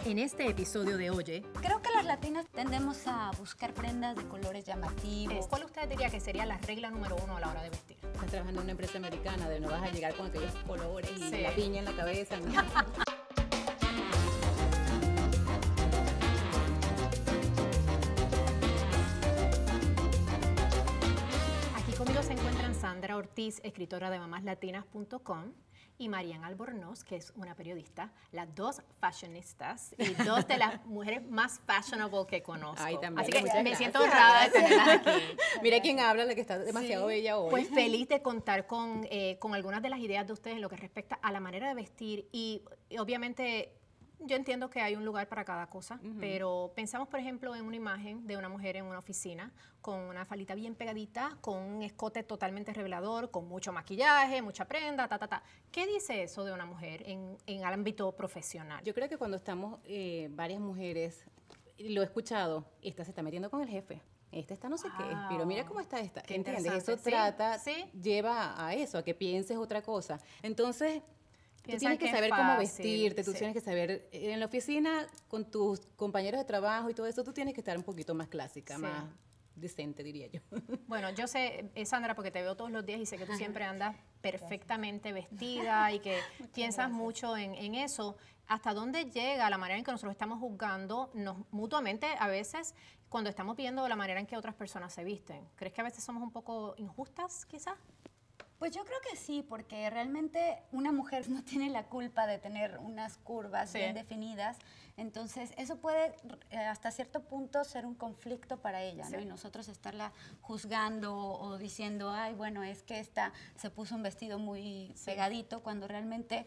En este episodio de Oye, creo que las latinas tendemos a buscar prendas de colores llamativos. ¿cuál usted diría que sería la regla número 1 a la hora de vestir? Estás trabajando en una empresa americana, de no vas a llegar con aquellos colores y Sí. la piña en la cabeza. ¿No? Aquí conmigo se encuentran Sandra Ortiz, escritora de mamáslatinas.com, y Marian Albornoz, que es una periodista, las dos fashionistas y dos de las mujeres más fashionable que conozco. Ay, también. Así que Muchas me gracias. siento honrada de tenerlas aquí. Mira quién habla, la que está demasiado bella hoy. Pues feliz de contar con algunas de las ideas de ustedes en lo que respecta a la manera de vestir y obviamente yo entiendo que hay un lugar para cada cosa, pero pensamos por ejemplo en una imagen de una mujer en una oficina con una faldita bien pegadita, con un escote totalmente revelador, con mucho maquillaje, mucha prenda, ¿Qué dice eso de una mujer en el ámbito profesional? Yo creo que cuando estamos varias mujeres, lo he escuchado, esta se está metiendo con el jefe. Esta está no sé qué, pero mira cómo está esta. Qué ¿Entiendes? interesante. Eso Sí, trata, sí. lleva a eso, a que pienses otra cosa. Entonces, tú Piensan tienes que que es saber cómo fácil, vestirte, tú sí. tienes que saber, en la oficina, con tus compañeros de trabajo y todo eso, tú tienes que estar un poquito más clásica, Sí. más decente, diría yo. Bueno, yo sé, Sandra, porque te veo todos los días y sé que tú siempre andas perfectamente vestida y que piensas mucho en eso. ¿Hasta dónde llega la manera en que nosotros estamos juzgando mutuamente a veces cuando estamos viendo la manera en que otras personas se visten? ¿Crees que a veces somos un poco injustas, quizás? Pues yo creo que sí, porque realmente una mujer no tiene la culpa de tener unas curvas Sí. bien definidas. Entonces, eso puede hasta cierto punto ser un conflicto para ella, ¿no? Sí. Y nosotros estarla juzgando o diciendo, ay, bueno, es que esta se puso un vestido muy pegadito, cuando realmente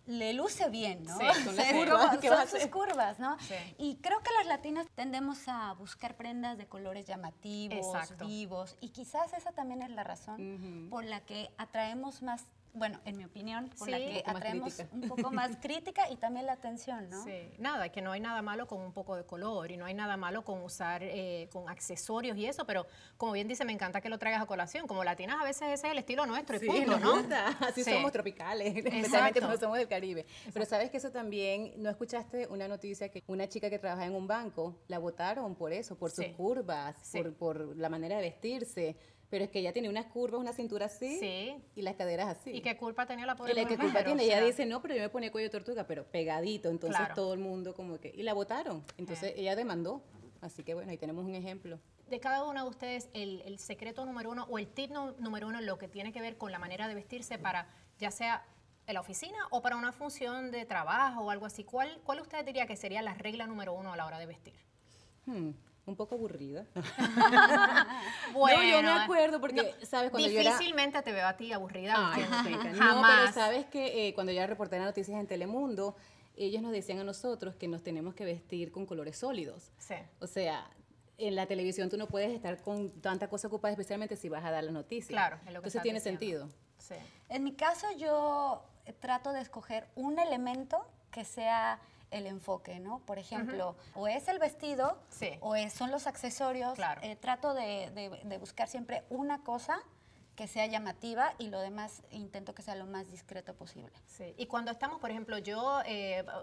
le luce bien, ¿no? Sí, son las Es curvas, como- ¿qué va a son sus hacer? curvas, ¿no? Sí. Y creo que las latinas tendemos a buscar prendas de colores llamativos, Exacto. vivos, y quizás esa también es la razón por la que atraemos más, bueno, en mi opinión, por la Sí. que Un poco más atraemos crítica. un poco más crítica y también la atención, ¿no? Sí, nada, que no hay nada malo con un poco de color y no hay nada malo con usar con accesorios y eso, pero como bien dice, me encanta que lo traigas a colación. Como latinas a veces ese es el estilo nuestro y Sí, punto, nos ¿no? gusta. Así Sí. somos tropicales, especialmente Exacto. cuando somos del Caribe. Pero sabes que eso también, ¿no escuchaste una noticia que una chica que trabaja en un banco la botaron por eso, por sus Sí. curvas, Sí. por la manera de vestirse? Pero es que ella tenía unas curvas, una cintura así Sí. y las caderas así. ¿Y qué culpa tenía la pobre ¿Y la qué mujer? culpa tiene? O sea, Ella dice, no, pero yo me ponía cuello de tortuga, pero pegadito. Entonces Claro. todo el mundo como que... Y la votaron. Entonces ella demandó. Así que bueno, ahí tenemos un ejemplo. de cada uno de ustedes, el secreto número uno o el tip número uno en lo que tiene que ver con la manera de vestirse para, ya sea en la oficina o para una función de trabajo o algo así, ¿cuál usted diría que sería la regla número uno a la hora de vestir? Un poco aburrida. Bueno, no, yo me acuerdo porque, ¿sabes? Cuando yo era... difícilmente te veo a ti aburrida. Ay, vistiéndote. chica, no, Jamás. pero sabes que cuando yo era reportera de noticias en Telemundo, ellos nos decían a nosotros que nos tenemos que vestir con colores sólidos. Sí. O sea, en la televisión tú no puedes estar con tanta cosa ocupada, especialmente si vas a dar las noticias. Claro, es lo que Entonces estás tiene diciendo. sentido. Sí. En mi caso, yo trato de escoger un elemento que sea el enfoque, ¿no? Por ejemplo, o es el vestido, Sí. o son los accesorios. Claro. Trato de buscar siempre una cosa que sea llamativa y lo demás intento que sea lo más discreto posible. Sí. Y cuando estamos, por ejemplo, yo,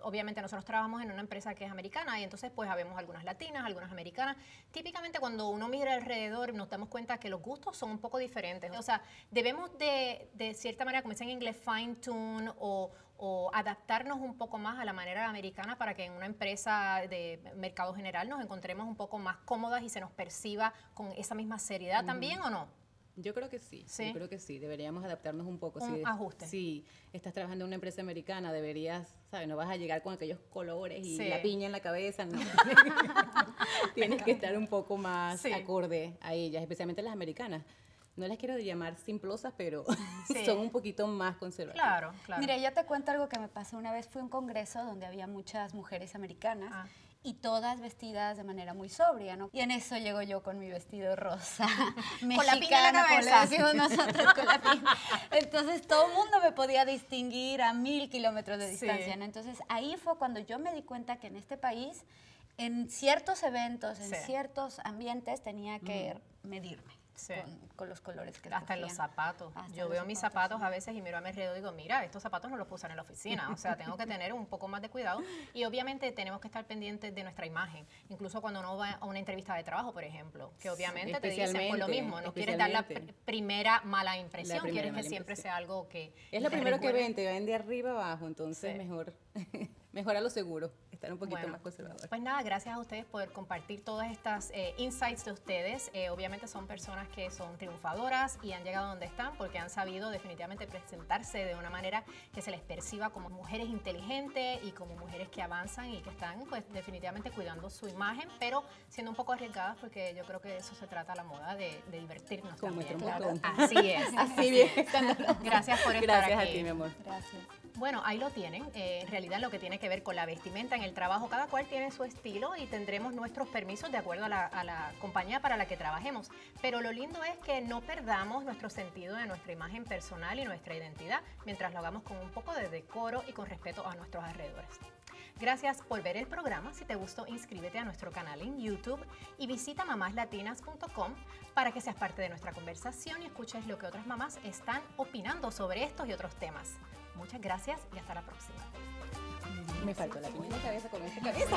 obviamente nosotros trabajamos en una empresa que es americana y entonces pues habemos algunas latinas, algunas americanas. Típicamente cuando uno mira alrededor nos damos cuenta que los gustos son un poco diferentes. O sea, debemos de cierta manera, como dicen en inglés, fine tune o adaptarnos un poco más a la manera americana para que en una empresa de mercado general nos encontremos un poco más cómodas y se nos perciba con esa misma seriedad también, ¿o no? Yo creo que sí, Sí. yo creo que sí, deberíamos adaptarnos un poco. Un ajuste. Si estás trabajando en una empresa americana, deberías, ¿sabes? No vas a llegar con aquellos colores y Sí. la piña en la cabeza, no. Tienes que estar un poco más Sí. acorde a ellas, especialmente las americanas. No las quiero llamar simplosas, pero Sí. son un poquito más conservadoras. Claro, claro. Mira, yo te cuento algo que me pasó una vez. Fui a un congreso donde había muchas mujeres americanas Ah. y todas vestidas de manera muy sobria, ¿no? Y en eso llego yo con mi vestido rosa, Con la piña en la mexicano, como le cabeza. decimos nosotros, con la piña. Entonces todo el mundo me podía distinguir a 1000 kilómetros de Sí. distancia, ¿no? Entonces ahí fue cuando yo me di cuenta que en este país, en ciertos eventos, en Sí. ciertos ambientes, tenía que medirme. Sí. con los colores que Hasta en los escogía. zapatos. Hasta Yo en veo los mis zapatos, zapatos a veces y miro a mi alrededor y digo, mira, estos zapatos no los puedo usar en la oficina. O sea, tengo que tener un poco más de cuidado. Y obviamente tenemos que estar pendientes de nuestra imagen. Incluso cuando uno va a una entrevista de trabajo, por ejemplo, que obviamente te dicen por lo mismo. No quieres dar la primera mala impresión, quieres que siempre sea algo que... Es lo primero que ven, te ven de arriba abajo, entonces Sí. mejor a lo seguro, estar un poquito Bueno, más conservador. pues nada, gracias a ustedes por compartir todas estas insights de ustedes. Obviamente son personas que son triunfadoras y han llegado donde están porque han sabido definitivamente presentarse de una manera que se les perciba como mujeres inteligentes y como mujeres que avanzan y que están pues definitivamente cuidando su imagen, pero siendo un poco arriesgadas porque yo creo que de eso se trata la moda, de divertirnos Como también. nuestro montón. Así es. Así bien. Gracias por estar Gracias aquí. a ti, mi amor. Gracias. Bueno, ahí lo tienen. En realidad lo que tiene que ver con la vestimenta en el trabajo, cada cual tiene su estilo y tendremos nuestros permisos de acuerdo a la compañía para la que trabajemos. Pero lo lindo es que no perdamos nuestro sentido de nuestra imagen personal y nuestra identidad mientras lo hagamos con un poco de decoro y con respeto a nuestros alrededores. Gracias por ver el programa. Si te gustó, inscríbete a nuestro canal en YouTube y visita mamáslatinas.com para que seas parte de nuestra conversación y escuches lo que otras mamás están opinando sobre estos y otros temas. Muchas gracias y hasta la próxima. Me faltó la piña en la cabeza con esta cabeza.